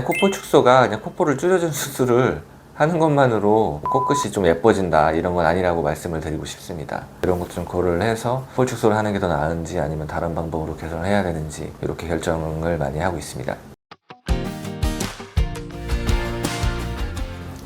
콧볼 축소가 그냥 콧볼을 줄여준 수술을 하는 것만으로 코끝이 좀 예뻐진다 이런 건 아니라고 말씀을 드리고 싶습니다. 이런 것도 좀 고려를 해서 콧볼 축소를 하는 게 더 나은지 아니면 다른 방법으로 개선을 해야 되는지 이렇게 결정을 많이 하고 있습니다.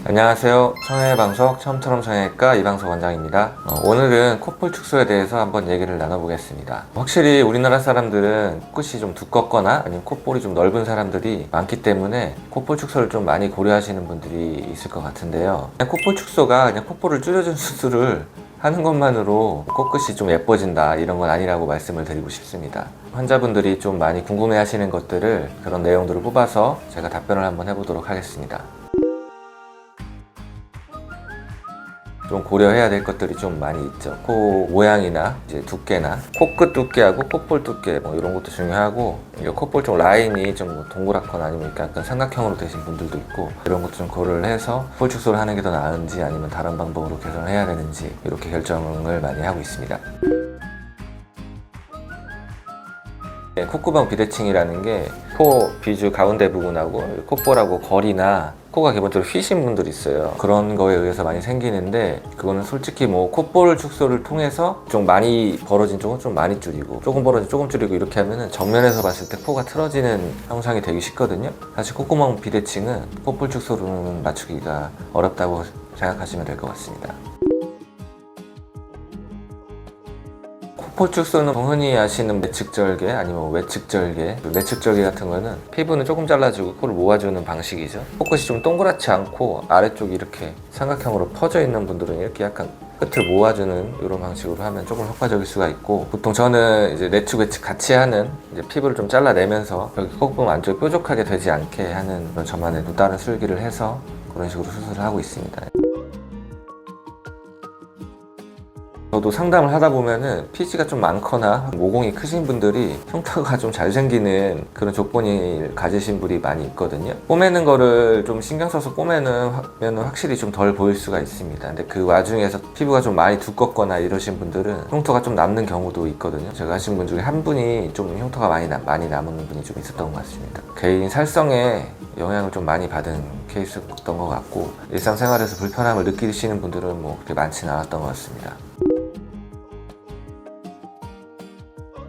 안녕하세요. 성형외방석 처음처럼 성형외과 이방석 원장입니다. 오늘은 콧볼 축소에 대해서 한번 얘기를 나눠보겠습니다. 확실히 우리나라 사람들은 코끝이 좀 두껍거나 아니면 콧볼이 좀 넓은 사람들이 많기 때문에 콧볼 축소를 좀 많이 고려하시는 분들이 있을 것 같은데요. 콧볼 축소가 그냥 콧볼을 줄여준 수술을 하는 것만으로 코끝이 좀 예뻐진다 이런 건 아니라고 말씀을 드리고 싶습니다. 환자분들이 좀 많이 궁금해 하시는 것들을 그런 내용들을 뽑아서 제가 답변을 한번 해보도록 하겠습니다. 좀 고려해야 될 것들이 좀 많이 있죠. 코 모양이나 이제 두께나 코끝 두께하고 콧볼 두께 뭐 이런 것도 중요하고, 콧볼 쪽 라인이 좀 동그랗거나 아니면 약간 삼각형으로 되신 분들도 있고, 이런 것도 좀 고려를 해서 콧볼 축소를 하는 게 더 나은지 아니면 다른 방법으로 개선을 해야 되는지 이렇게 결정을 많이 하고 있습니다. 콧구멍 비대칭이라는 게 코 비주 가운데 부분하고 콧볼하고 거리나 코가 기본적으로 휘신 분들이 있어요. 그런 거에 의해서 많이 생기는데, 그거는 솔직히 뭐 콧볼 축소를 통해서 좀 많이 벌어진 쪽은 좀 많이 줄이고 조금 벌어진 조금 줄이고 이렇게 하면은 정면에서 봤을 때 코가 틀어지는 형상이 되기 쉽거든요. 사실 콧구멍 비대칭은 콧볼 축소로는 맞추기가 어렵다고 생각하시면 될 것 같습니다. 콧볼 축소는 흔히 아시는 내측절개 아니면 외측절개, 내측절개 같은 거는 피부는 조금 잘라주고 코를 모아주는 방식이죠. 코끝이 좀 동그랗지 않고 아래쪽이 이렇게 삼각형으로 퍼져 있는 분들은 이렇게 약간 끝을 모아주는 이런 방식으로 하면 조금 효과적일 수가 있고, 보통 저는 이제 내측 외측 같이 하는 이제 피부를 좀 잘라내면서 여기 콧구멍 안쪽이 뾰족하게 되지 않게 하는 그런 저만의 또 다른 술기를 해서 그런 식으로 수술을 하고 있습니다. 저도 상담을 하다 보면은 피지가 좀 많거나 모공이 크신 분들이 흉터가 좀 잘 생기는 그런 조건을 가지신 분이 많이 있거든요. 꼬매는 거를 좀 신경 써서 꼬매는 확실히 좀 덜 보일 수가 있습니다. 근데 그 와중에서 피부가 좀 많이 두껍거나 이러신 분들은 흉터가 좀 남는 경우도 있거든요. 제가 하신 분 중에 한 분이 좀 흉터가 많이 남은 분이 좀 있었던 것 같습니다. 개인 살성에 영향을 좀 많이 받은 케이스였던 것 같고, 일상생활에서 불편함을 느끼시는 분들은 뭐 그렇게 많지는 않았던 것 같습니다.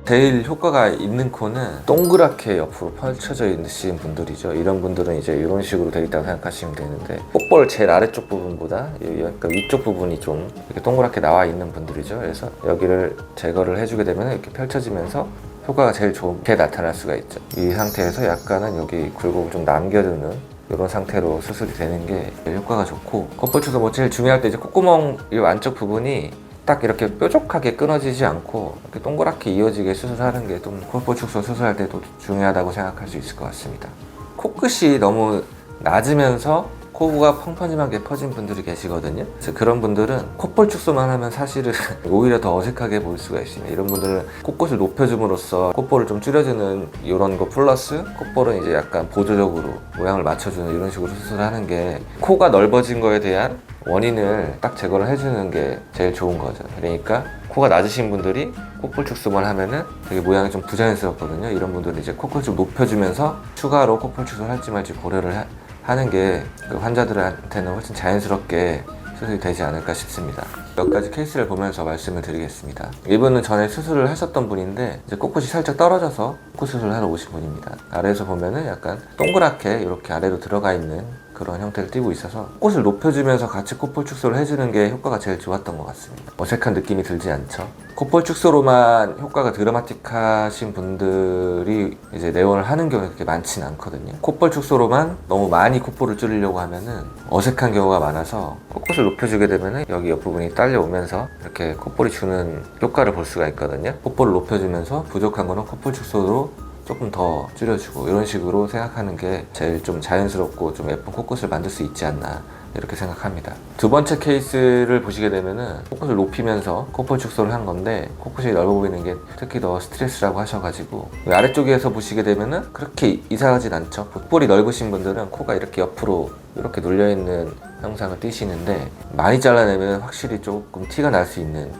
제일 효과가 있는 코는 동그랗게 옆으로 펼쳐져 있으신 분들이죠. 이런 분들은 이제 이런 식으로 되어 있다고 생각하시면 되는데, 콧볼 제일 아래쪽 부분보다 약간 위쪽 부분이 좀 이렇게 동그랗게 나와 있는 분들이죠. 그래서 여기를 제거를 해주게 되면 이렇게 펼쳐지면서 효과가 제일 좋게 나타날 수가 있죠. 이 상태에서 약간은 여기 굴곡을 좀 남겨두는 이런 상태로 수술이 되는 게 효과가 좋고, 콧볼 축소 뭐 제일 중요할 때 이제 콧구멍 이 안쪽 부분이 딱 이렇게 뾰족하게 끊어지지 않고 이렇게 동그랗게 이어지게 수술하는 게 좀 콧볼 축소 수술할 때도 중요하다고 생각할 수 있을 것 같습니다. 코끝이 너무 낮으면서 코가 펑퍼짐하게 퍼진 분들이 계시거든요. 그래서 그런 분들은 콧볼 축소만 하면 사실은 오히려 더 어색하게 보일 수가 있습니다. 이런 분들은 코끝을 높여줌으로써 콧볼을 좀 줄여주는 이런 거 플러스 콧볼은 이제 약간 보조적으로 모양을 맞춰주는 이런 식으로 수술하는 게 코가 넓어진 거에 대한 원인을 딱 제거를 해주는 게 제일 좋은 거죠. 그러니까 코가 낮으신 분들이 콧볼 축소만 하면은 되게 모양이 좀 부자연스럽거든요. 이런 분들은 이제 코끝을 좀 높여주면서 추가로 콧볼 축소를 할지 말지 고려를 하는 게 그 환자들한테는 훨씬 자연스럽게 수술이 되지 않을까 싶습니다. 몇 가지 케이스를 보면서 말씀을 드리겠습니다. 이분은 전에 수술을 하셨던 분인데 이제 코끝이 살짝 떨어져서 코 수술을 하러 오신 분입니다. 아래에서 보면은 약간 동그랗게 이렇게 아래로 들어가 있는 그런 형태를 띠고 있어서 코끝을 높여주면서 같이 콧볼 축소를 해주는 게 효과가 제일 좋았던 것 같습니다. 어색한 느낌이 들지 않죠? 콧볼 축소로만 효과가 드라마틱하신 분들이 이제 내원을 하는 경우가 그렇게 많지는 않거든요. 콧볼 축소로만 너무 많이 콧볼을 줄이려고 하면은 어색한 경우가 많아서 코끝을 높여주게 되면은 여기 옆부분이 딸려오면서 이렇게 콧볼이 주는 효과를 볼 수가 있거든요. 콧볼을 높여주면서 부족한 거는 콧볼 축소로 조금 더 줄여주고, 이런 식으로 생각하는 게 제일 좀 자연스럽고 좀 예쁜 코끝을 만들 수 있지 않나 이렇게 생각합니다. 두 번째 케이스를 보시게 되면은 코끝을 높이면서 콧볼 축소를 한 건데, 코끝이 넓어 보이는 게 특히 더 스트레스라고 하셔가지고, 아래쪽에서 보시게 되면은 그렇게 이상하진 않죠. 콧볼이 넓으신 분들은 코가 이렇게 옆으로 이렇게 눌려있는 형상을 띠시는데, 많이 잘라내면 확실히 조금 티가 날 수 있는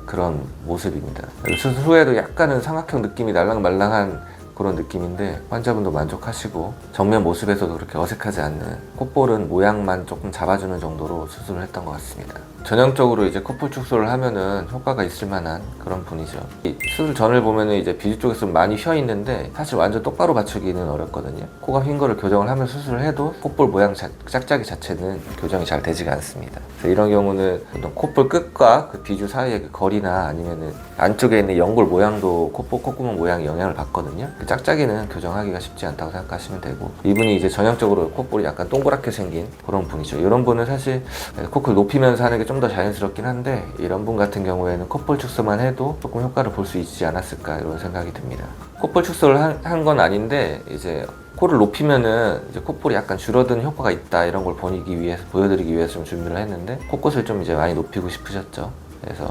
그런 모습입니다. 수술 후에도 약간은 삼각형 느낌이 날랑말랑한 그런 느낌인데 환자분도 만족하시고 정면 모습에서도 그렇게 어색하지 않는 콧볼은 모양만 조금 잡아주는 정도로 수술을 했던 것 같습니다. 전형적으로 이제 콧볼 축소를 하면은 효과가 있을 만한 그런 분이죠. 이 수술 전을 보면은 이제 비주 쪽에서 많이 휘어 있는데 사실 완전 똑바로 맞추기는 어렵거든요. 코가 휜 거를 교정을 하면 수술을 해도 콧볼 모양 짝짝이 자체는 교정이 잘 되지가 않습니다. 그래서 이런 경우는 어떤 콧볼 끝과 그 비주 사이의 그 거리나 아니면은 안쪽에 있는 연골 모양도 콧구멍 모양이 영향을 받거든요. 그 짝짝이는 교정하기가 쉽지 않다고 생각하시면 되고, 이분이 이제 전형적으로 콧볼이 약간 동그랗게 생긴 그런 분이죠. 이런 분은 사실 코를 높이면서 하는 게 좀 더 자연스럽긴 한데, 이런 분 같은 경우에는 콧볼 축소만 해도 조금 효과를 볼 수 있지 않았을까 이런 생각이 듭니다. 콧볼 축소를 한 건 아닌데 이제 코를 높이면은 이제 콧볼이 약간 줄어드는 효과가 있다 이런 걸 보여드리기 위해서 좀 준비를 했는데, 코끝을 좀 이제 많이 높이고 싶으셨죠. 그래서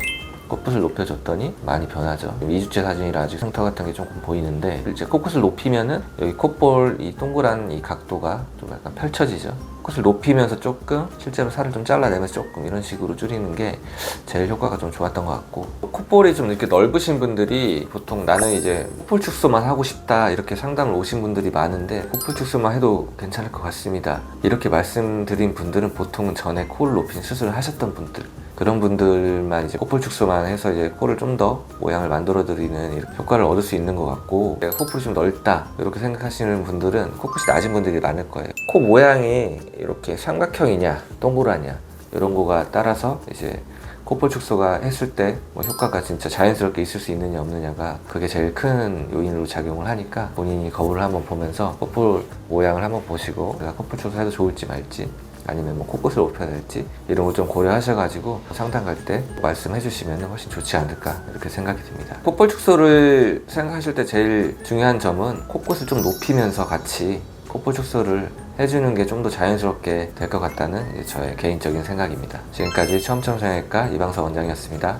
코끝을 높여줬더니 많이 변하죠. 2주째 사진이라 아직 흉터 같은 게 조금 보이는데, 이제 코끝을 높이면은 여기 콧볼 이 동그란 이 각도가 좀 약간 펼쳐지죠. 코끝을 높이면서 조금 실제로 살을 좀 잘라내면서 조금 이런 식으로 줄이는 게 제일 효과가 좀 좋았던 것 같고, 콧볼이 좀 이렇게 넓으신 분들이 보통 나는 이제 콧볼 축소만 하고 싶다 이렇게 상담을 오신 분들이 많은데, 콧볼 축소만 해도 괜찮을 것 같습니다 이렇게 말씀드린 분들은 보통은 전에 코를 높인 수술을 하셨던 분들, 그런 분들만 이제 콧볼 축소만 해서 이제 코를 좀 더 모양을 만들어 드리는 효과를 얻을 수 있는 것 같고, 내가 콧볼이 좀 넓다 이렇게 생각하시는 분들은 코끝이 낮은 분들이 많을 거예요. 코 모양이 이렇게 삼각형이냐 동그라냐 이런 거가 따라서 이제 콧볼 축소가 했을 때 뭐 효과가 진짜 자연스럽게 있을 수 있느냐 없느냐가 그게 제일 큰 요인으로 작용을 하니까, 본인이 거울을 한번 보면서 콧볼 모양을 한번 보시고 내가 콧볼 축소해도 좋을지 말지, 아니면 뭐 코끝을 높여야 될지 이런 걸 좀 고려하셔가지고 상담 갈 때 말씀해 주시면 훨씬 좋지 않을까 이렇게 생각이 듭니다. 콧볼 축소를 생각하실 때 제일 중요한 점은 코끝을 좀 높이면서 같이 콧볼 축소를 해주는 게 좀 더 자연스럽게 될 것 같다는 저의 개인적인 생각입니다. 지금까지 처음처럼 성형외과 이방서 원장이었습니다.